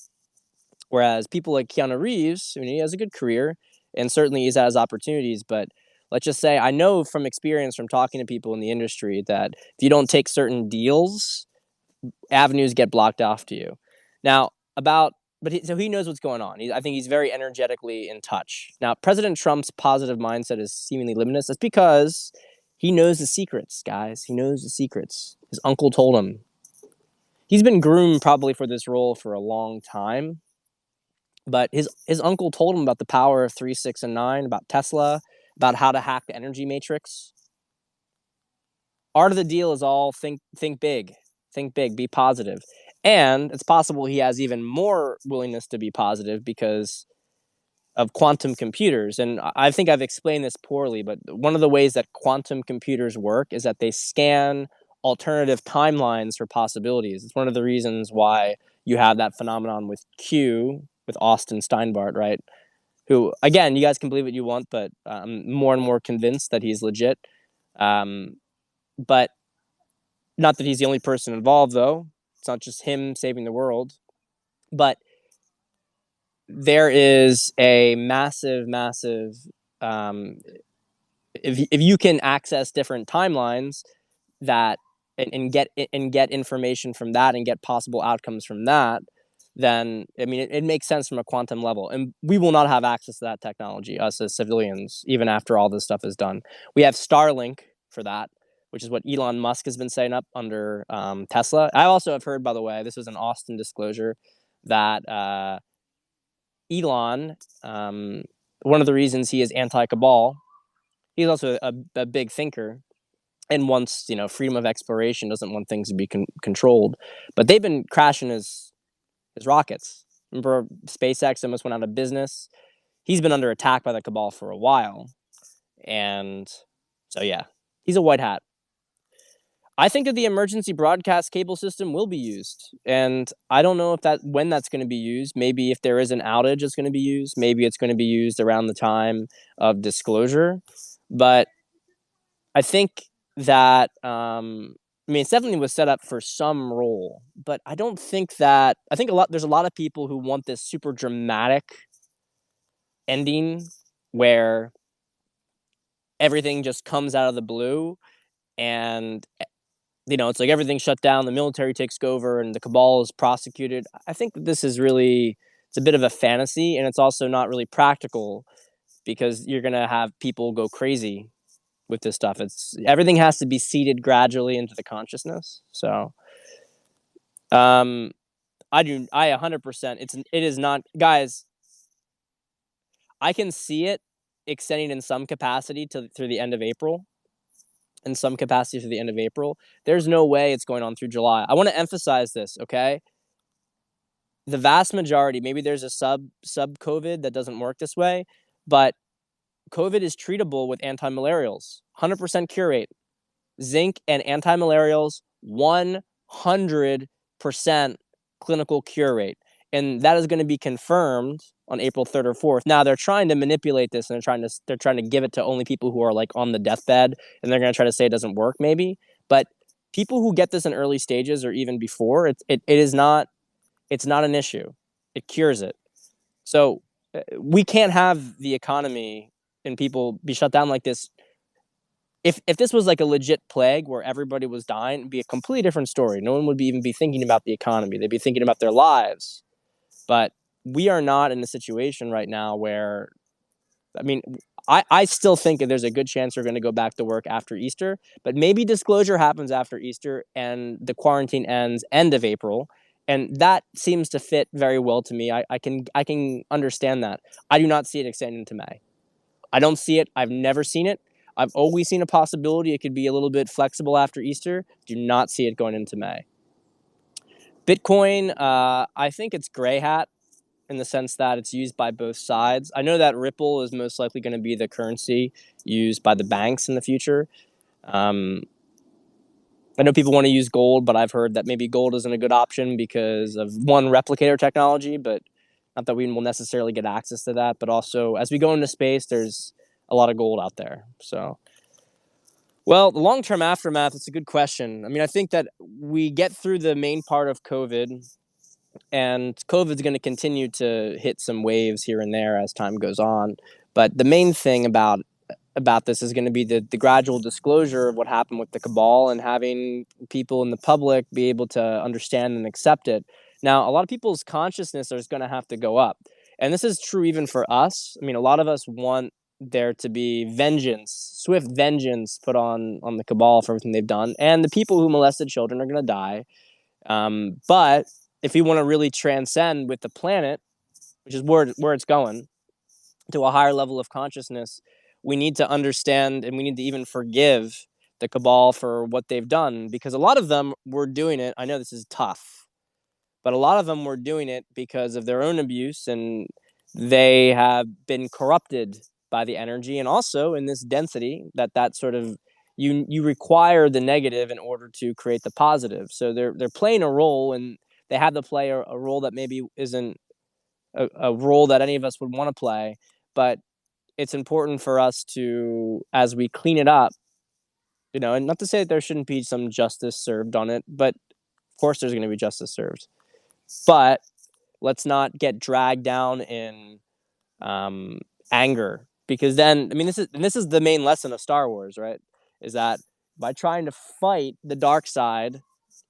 Whereas people like Keanu Reeves, he has a good career, and certainly he's has opportunities, but let's just say, I know from experience from talking to people in the industry that if you don't take certain deals, avenues get blocked off to you. Now, so he knows what's going on. I think he's very energetically in touch. Now, President Trump's positive mindset is seemingly limitless. That's because he knows the secrets, guys. He knows the secrets. His uncle told him. He's been groomed probably for this role for a long time. But his uncle told him about the power of 3, 6, and 9, about Tesla, about how to hack the energy matrix. Art of the deal is all think big. Think big, be positive. And it's possible he has even more willingness to be positive because of quantum computers. And I think I've explained this poorly, but one of the ways that quantum computers work is that they scan alternative timelines for possibilities. It's one of the reasons why you have that phenomenon with Q, with Austin Steinbart, right? Who, again, you guys can believe what you want, but I'm more and more convinced that he's legit. But not that he's the only person involved, though. It's not just him saving the world. But there is a massive, massive. Um, if you can access different timelines that and get information from that and get possible outcomes from that, then I mean it makes sense from a quantum level. And we will not have access to that technology, us as civilians, even after all this stuff is done. We have Starlink for that, which is what Elon Musk has been setting up under Tesla. I also have heard, by the way, this was an Austin disclosure, that Elon, one of the reasons he is anti-cabal, he's also a big thinker and wants, freedom of exploration, doesn't want things to be controlled. But they've been crashing his rockets. Remember, SpaceX almost went out of business. He's been under attack by the cabal for a while. And so, yeah, he's a white hat. I think that the emergency broadcast cable system will be used. And I don't know when that's going to be used. Maybe if there is an outage, it's going to be used. Maybe it's going to be used around the time of disclosure. But I think that it definitely was set up for some role, but I don't think that there's a lot of people who want this super dramatic ending where everything just comes out of the blue and it's like everything's shut down, the military takes over and the cabal is prosecuted. I think that this is really, it's a bit of a fantasy, and it's also not really practical because you're going to have people go crazy with this stuff. It's everything has to be seeded gradually into the consciousness. So, I 100%. It is not, guys. I can see it extending in some capacity through the end of April. In some capacity through the end of April. There's no way it's going on through July. I want to emphasize this, okay? The vast majority, maybe there's a sub COVID that doesn't work this way, but COVID is treatable with antimalarials. 100% cure rate. Zinc and antimalarials, 100% clinical cure rate. And that is going to be confirmed on April 3rd or 4th. Now they're trying to manipulate this, and they're trying to give it to only people who are like on the deathbed, and they're going to try to say it doesn't work maybe. But people who get this in early stages or even before, it's not an issue. It cures it. So we can't have the economy and people be shut down like this. If this was like a legit plague where everybody was dying, it'd be a completely different story. No one would even be thinking about the economy. They'd be thinking about their lives. But we are not in a situation right now where, I still think that there's a good chance we're going to go back to work after Easter, but maybe disclosure happens after Easter and the quarantine ends end of April. And that seems to fit very well to me. I can understand that. I do not see it extending to May. I don't see it. I've never seen it. I've always seen a possibility it could be a little bit flexible after Easter. Do not see it going into May. Bitcoin, I think it's gray hat in the sense that it's used by both sides. I know that Ripple is most likely going to be the currency used by the banks in the future. I know people want to use gold, but I've heard that maybe gold isn't a good option because of one, replicator technology, but not that we will necessarily get access to that. But also, as we go into space, there's a lot of gold out there. So, well, the long-term aftermath, it's a good question. I think that we get through the main part of COVID, and COVID's going to continue to hit some waves here and there as time goes on. But the main thing about this is going to be the gradual disclosure of what happened with the cabal and having people in the public be able to understand and accept it. Now, a lot of people's consciousness is going to have to go up. And this is true even for us. A lot of us want there to be vengeance, swift vengeance put on the cabal for everything they've done. And the people who molested children are going to die. But if we want to really transcend with the planet, which is where it's going, to a higher level of consciousness, we need to understand and we need to even forgive the cabal for what they've done, because a lot of them were doing it. I know this is tough, but a lot of them were doing it because of their own abuse, and they have been corrupted by the energy, and also in this density that sort of you require the negative in order to create the positive. So they're playing a role, and they have to play a role that maybe isn't a role that any of us would want to play, but it's important for us to, as we clean it up, and not to say that there shouldn't be some justice served on it, but of course there's going to be justice served. But let's not get dragged down in anger, because then, I mean, this is the main lesson of Star Wars, right? Is that by trying to fight the dark side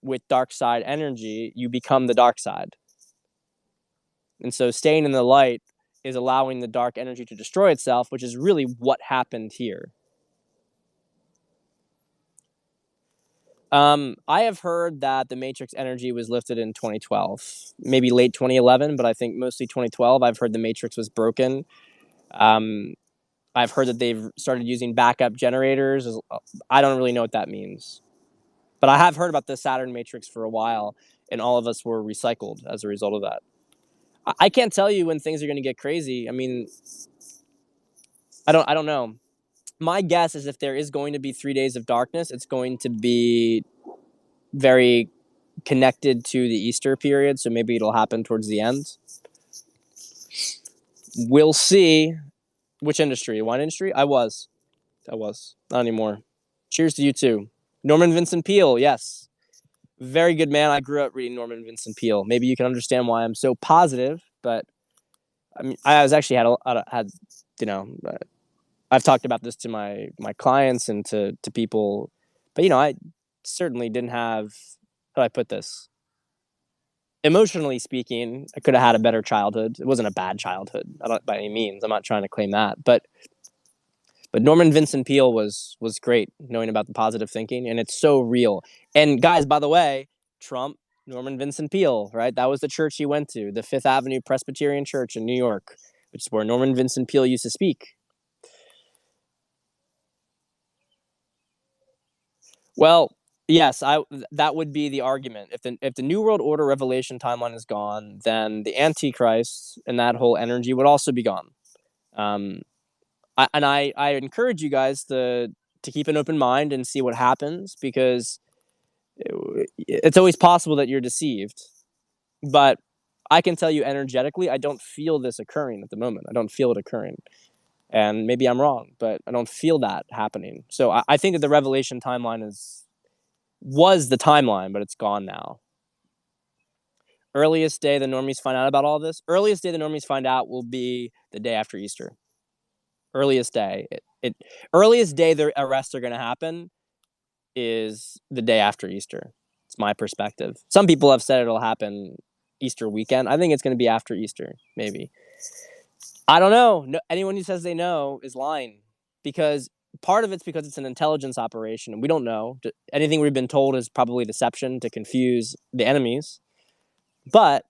with dark side energy, you become the dark side. And so staying in the light is allowing the dark energy to destroy itself, which is really what happened here. I have heard that the Matrix energy was lifted in 2012, maybe late 2011, but I think mostly 2012. I've heard the Matrix was broken. I've heard that they've started using backup generators. I don't really know what that means, but I have heard about the Saturn Matrix for a while, and all of us were recycled as a result of that. I can't tell you when things are going to get crazy. I mean, I don't know. My guess is if there is going to be 3 days of darkness, it's going to be very connected to the Easter period, so maybe it'll happen towards the end. We'll see. Which industry? Wine industry? I was. Not anymore. Cheers to you too. Norman Vincent Peale, yes. Very good man. I grew up reading Norman Vincent Peale. Maybe you can understand why I'm so positive, but I mean, I was actually had I've talked about this to my clients and to people, but I certainly didn't have, how do I put this? Emotionally speaking, I could have had a better childhood. It wasn't a bad childhood, by any means. I'm not trying to claim that, but Norman Vincent Peale was great, knowing about the positive thinking, and it's so real. And guys, by the way, Trump, Norman Vincent Peale, right? That was the church he went to, the Fifth Avenue Presbyterian Church in New York, which is where Norman Vincent Peale used to speak. Well, yes, that would be the argument. If the New World Order Revelation timeline is gone, then the Antichrist and that whole energy would also be gone. I encourage you guys to keep an open mind and see what happens, because it's always possible that you're deceived. But I can tell you energetically, I don't feel this occurring at the moment. I don't feel it occurring. And maybe I'm wrong, but I don't feel that happening. So I think that the Revelation timeline was the timeline, but it's gone now. Earliest day the normies find out about all this? Earliest day the normies find out will be the day after Easter. Earliest day. Earliest day the arrests are going to happen is the day after Easter. It's my perspective. Some people have said it'll happen Easter weekend. I think it's going to be after Easter, maybe. I don't know. No, anyone who says they know is lying, because part of it's because it's an intelligence operation, and we don't know. Anything we've been told is probably deception to confuse the enemies. But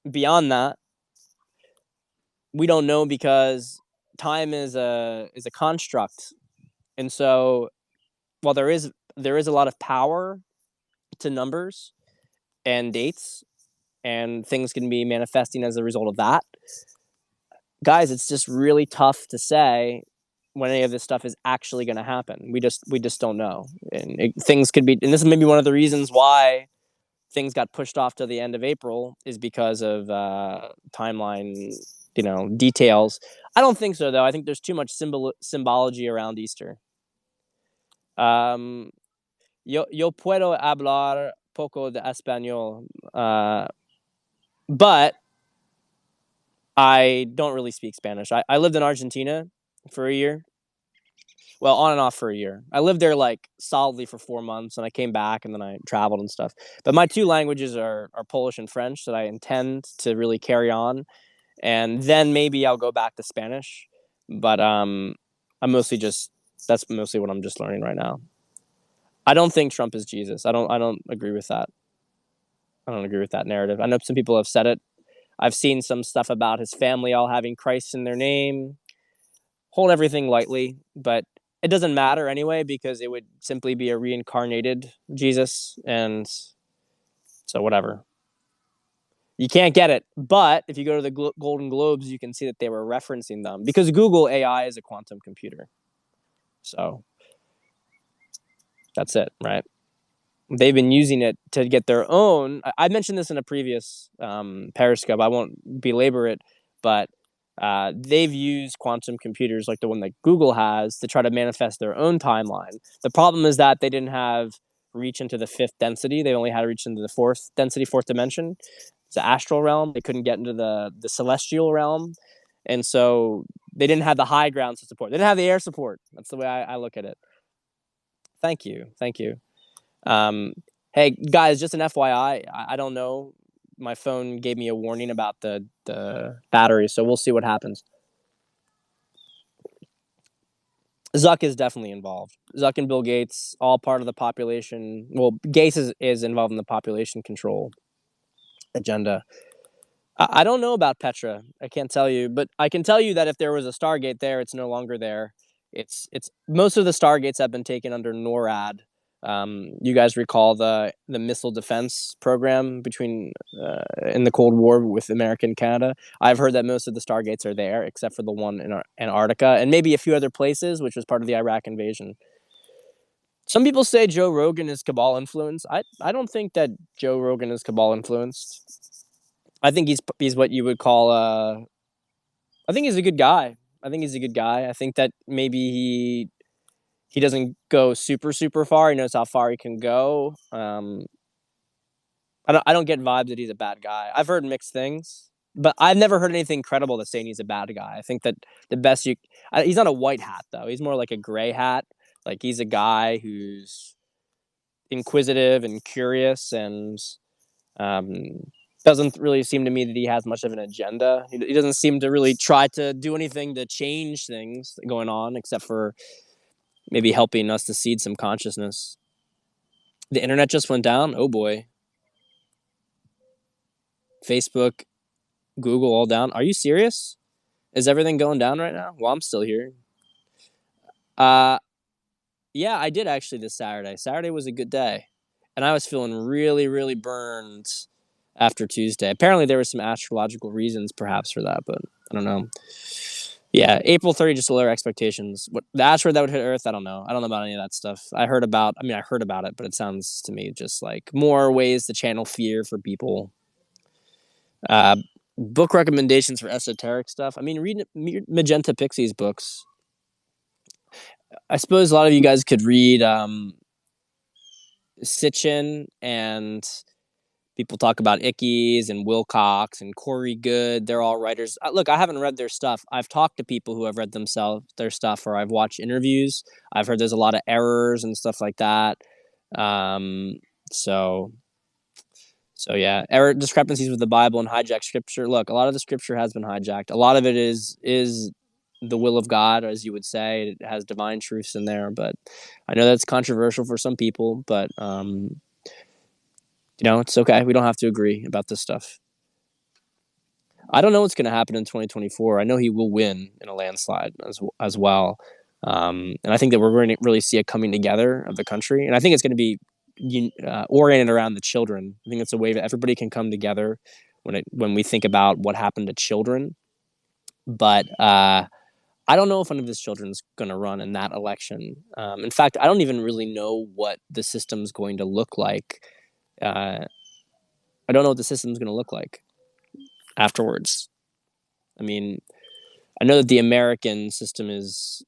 beyond that, we don't know, because time is a construct. And so while there is a lot of power to numbers and dates, and things can be manifesting as a result of that, guys, it's just really tough to say when any of this stuff is actually going to happen. We just don't know. And things could be, and this is maybe one of the reasons why things got pushed off to the end of April, is because of timeline, details. I don't think so, though. I think there's too much symbology around Easter. Yo puedo hablar poco de español, but I don't really speak Spanish. I lived in Argentina for a year. Well, on and off for a year. I lived there like solidly for 4 months, and I came back, and then I traveled and stuff. But my two languages are Polish and French that I intend to really carry on, and then maybe I'll go back to Spanish. But that's mostly what I'm just learning right now. I don't think Trump is Jesus. I don't agree with that. I don't agree with that narrative. I know some people have said it. I've seen some stuff about his family all having Christ in their name. Hold everything lightly, but it doesn't matter anyway, because it would simply be a reincarnated Jesus, and so whatever. You can't get it, but if you go to the Golden Globes, you can see that they were referencing them, because Google AI is a quantum computer. So That's it, right? They've been using it to get their own. I mentioned this in a previous Periscope. I won't belabor it, but they've used quantum computers like the one that Google has to try to manifest their own timeline. The problem is that they didn't have reach into the fifth density. They only had to reach into the fourth density, fourth dimension. It's the astral realm. They couldn't get into the celestial realm, and so they didn't have the high ground to support. They didn't have the air support. That's the way I look at it. Thank you, thank you. Um, hey guys, just an FYI, I don't know. My phone gave me a warning about the battery, so we'll see what happens. Zuck is definitely involved. Zuck and Bill Gates, all part of the population. Well, Gates is involved in the population control agenda. I don't know about Petra. I can't tell you, but I can tell you that if there was a Stargate there, it's no longer there. It's most of the Stargates have been taken under NORAD. You guys recall the missile defense program between in the Cold War with America and Canada? I've heard that most of the Stargates are there, except for the one in Antarctica and maybe a few other places, which was part of the Iraq invasion. Some people say Joe Rogan is cabal influenced. I don't think that Joe Rogan is cabal influenced. I think he's what you would call I think he's a good guy. I think he's a good guy. I think that maybe he doesn't go super far. He knows how far he can go. I don't get vibes that he's a bad guy. I've heard mixed things, but I've never heard anything credible that's saying he's a bad guy. I think that the best he's not a white hat though. He's more like a gray hat. Like he's a guy who's inquisitive and curious and um, doesn't really seem to me that he has much of an agenda. He doesn't seem to really try to do anything to change things going on, except for maybe helping us to seed some consciousness. The internet just went down. Oh boy. Facebook, Google, all down. Are you serious? Is everything going down right now? Well, I'm still here. Uh, yeah, I did actually this Saturday. Saturday was a good day, and I was feeling really burned after Tuesday. Apparently, there were some astrological reasons, perhaps, for that, but I don't know. Yeah, April 30 just to lower expectations. What the asteroid that would hit Earth? I don't know. I don't know about any of that stuff. I heard about it, but it sounds to me just like more ways to channel fear for people. Book recommendations for esoteric stuff. I mean, read Magenta Pixies books. I suppose a lot of you guys could read Sitchin, and people talk about Ickes and Wilcox and Corey Good. They're all writers. Look, I haven't read their stuff. I've talked to people who have read their stuff, or I've watched interviews. I've heard there's a lot of errors and stuff like that. So yeah, error discrepancies with the Bible and hijacked scripture. Look, a lot of the scripture has been hijacked. A lot of it is the will of God, as you would say. It has divine truths in there, but I know that's controversial for some people, but it's okay. We don't have to agree about this stuff. I don't know what's going to happen in 2024. I know he will win in a landslide as well. And I think that we're going to really see a coming together of the country. And I think it's going to be oriented around the children. I think it's a way that everybody can come together when we think about what happened to children. But I don't know if one of his children's going to run in that election. In fact, I don't even really know what the system's going to look like. I don't know what the system's going to look like afterwards. I mean, I know that the American system is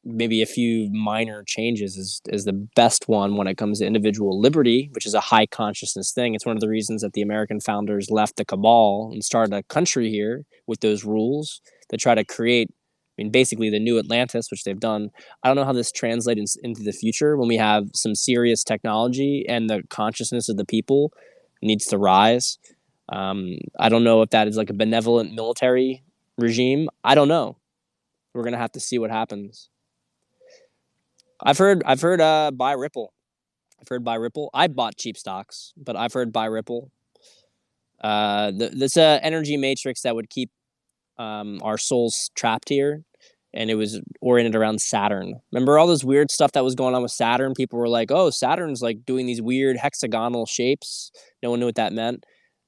maybe a few minor changes is the best one when it comes to individual liberty, which is a high consciousness thing. It's one of the reasons that the American founders left the cabal and started a country here with those rules to try to create, basically the new Atlantis, which they've done. I don't know how this translates into the future when we have some serious technology and the consciousness of the people needs to rise. I don't know if that is like a benevolent military regime. I don't know. We're going to have to see what happens. I've heard buy Ripple. I've heard buy Ripple. I bought cheap stocks, but I've heard buy Ripple. This energy matrix that would keep our souls trapped here, and it was oriented around Saturn. Remember all this weird stuff that was going on with Saturn? People were like, "Oh, Saturn's like doing these weird hexagonal shapes." No one knew what that meant.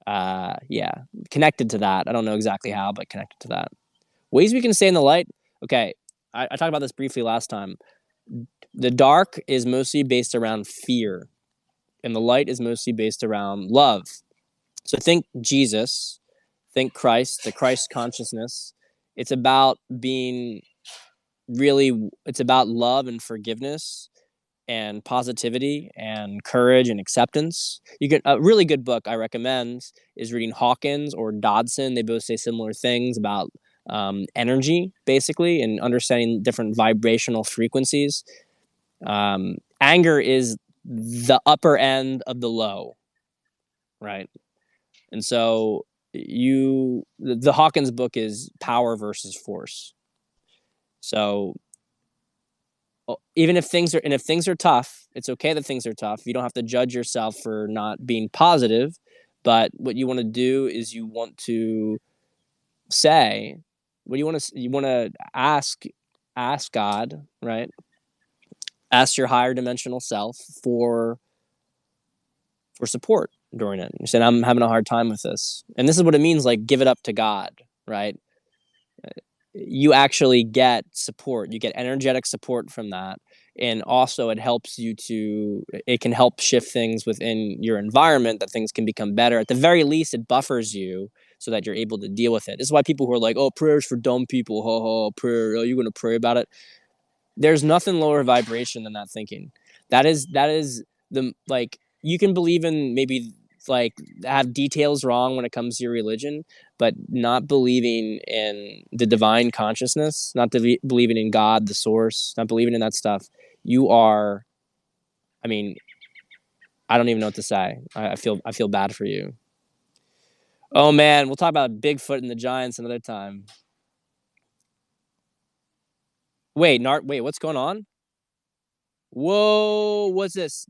Yeah, connected to that. I don't know exactly how, but connected to that. Ways we can stay in the light. Okay, I talked about this briefly last time. The dark is mostly based around fear, and the light is mostly based around love. So think Jesus, think Christ, the Christ consciousness. It's about being really, it's about love and forgiveness and positivity and courage and acceptance. You can a really good book I recommend is reading Hawkins or Dodson. They both say similar things about energy, basically, and understanding different vibrational frequencies. Anger is the upper end of the low, right? And so the Hawkins book is power versus force. So even if things are tough, it's okay that things are tough. You don't have to judge yourself for not being positive, but what you want to do is you want to say, what do you want to ask God, right? Ask your higher dimensional self for support during it. You said, I'm having a hard time with this. And this is what it means, like, give it up to God, right? You actually get support. You get energetic support from that. And also it can help shift things within your environment, that things can become better. At the very least, it buffers you so that you're able to deal with it. This is why people who are like, oh, prayers for dumb people, ho ho, prayer, oh, you're going to pray about it. There's nothing lower vibration than that thinking. That is the, like, you can believe in, maybe, like, have details wrong when it comes to your religion, but not believing in the divine consciousness, not believing in God, the source, not believing in that stuff. You are, I mean, I don't even know what to say. I feel bad for you. Oh man, we'll talk about Bigfoot and the Giants another time. Wait, what's going on? Whoa, what's this?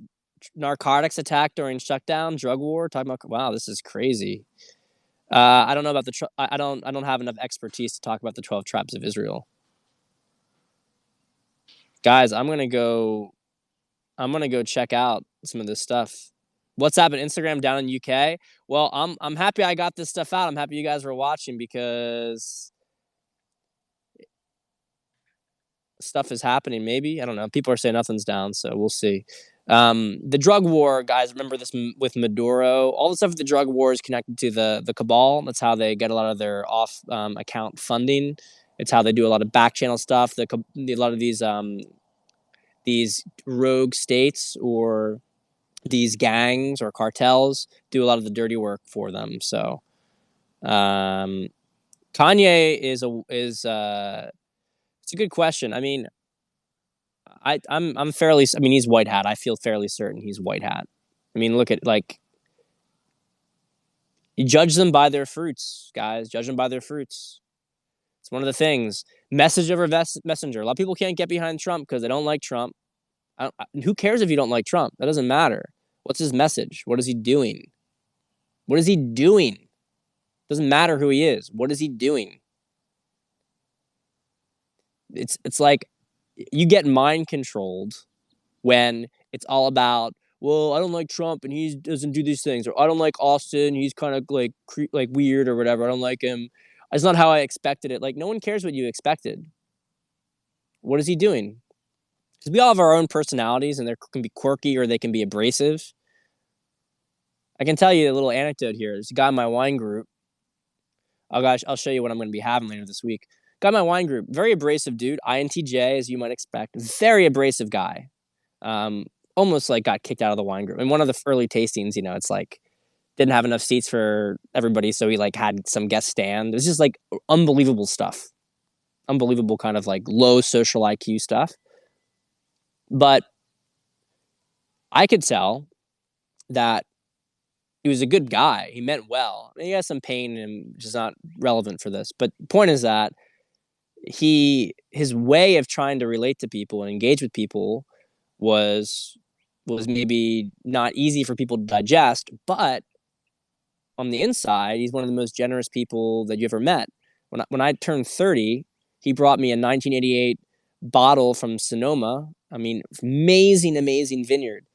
Narcotics attack during shutdown, drug war. Talking about, wow, this is crazy. I don't know about I don't have enough expertise to talk about the 12 tribes of Israel, guys. I'm gonna go check out some of this stuff. WhatsApp and Instagram down in UK. Well, I'm happy I got this stuff out. I'm happy you guys were watching, because stuff is happening. Maybe, I don't know. People are saying nothing's down, so we'll see. The drug war, guys. Remember this with Maduro. All the stuff with the drug war is connected to the cabal. That's how they get a lot of their off account funding. It's how they do a lot of back channel stuff. A lot of these rogue states or these gangs or cartels do a lot of the dirty work for them. So Kanye it's a good question. I mean, I'm fairly. I mean, he's white hat. I feel fairly certain he's white hat. I mean, look at, like, you judge them by their fruits, guys. Judge them by their fruits. It's one of the things. Message over messenger. A lot of people can't get behind Trump because they don't like Trump. Who cares if you don't like Trump? That doesn't matter. What's his message? What is he doing? What is he doing? Doesn't matter who he is. What is he doing? It's like you get mind controlled when it's all about, well, I don't like Trump and he doesn't do these things, or I don't like Austin, he's kind of like weird or whatever. I don't like him. It's not how I expected it. Like, no one cares what you expected. What is he doing? Because we all have our own personalities, and they can be quirky or they can be abrasive. I can tell you a little anecdote here. There's a guy in my wine group. Oh gosh, I'll show you what I'm going to be having later this week. Guy in my wine group, very abrasive dude, INTJ, as you might expect. Very abrasive guy. Almost like got kicked out of the wine group. And one of the early tastings, it's like didn't have enough seats for everybody, so he like had some guest stand. It was just like unbelievable stuff. Unbelievable kind of like low social IQ stuff. But I could tell that he was a good guy. He meant well. I mean, he has some pain in him, which is not relevant for this. But the point is that his way of trying to relate to people and engage with people was maybe not easy for people to digest, but on the inside, he's one of the most generous people that you ever met. When I turned 30, he brought me a 1988 bottle from Sonoma. I mean, amazing, amazing vineyard.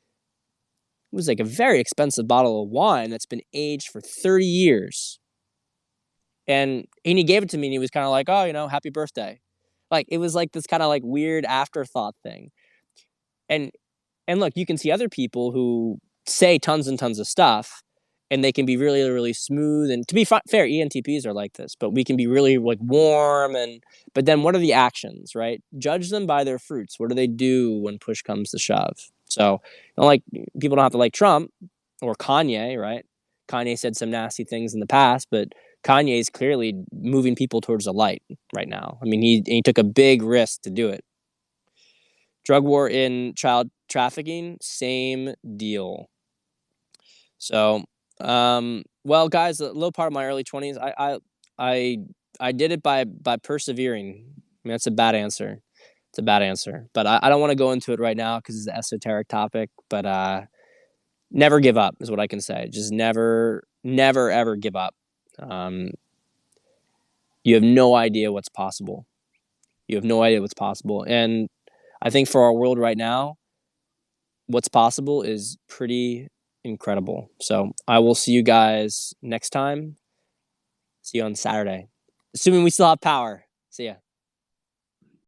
It was like a very expensive bottle of wine that's been aged for 30 years. And he gave it to me, and he was kind of like, oh, happy birthday. Like, it was like this kind of like weird afterthought thing. And look, you can see other people who say tons and tons of stuff, and they can be really, really smooth. And to be fair, ENTPs are like this, but we can be really like warm. And but then what are the actions, right? Judge them by their fruits. What do they do when push comes to shove? So, like people don't have to like Trump or Kanye, right? Kanye said some nasty things in the past, but Kanye is clearly moving people towards the light right now. I mean, he took a big risk to do it. Drug war in child trafficking, same deal. So, well, guys, a little part of my early 20s, I, I did it by persevering. I mean, that's a bad answer. It's a bad answer, but I don't want to go into it right now because it's an esoteric topic. But never give up is what I can say. Just never, never, ever give up. Um, you have no idea what's possible. You have no idea what's possible, and I think for our world right now, what's possible is pretty incredible. So I will see you guys next time. See you on Saturday. Assuming we still have power. See ya.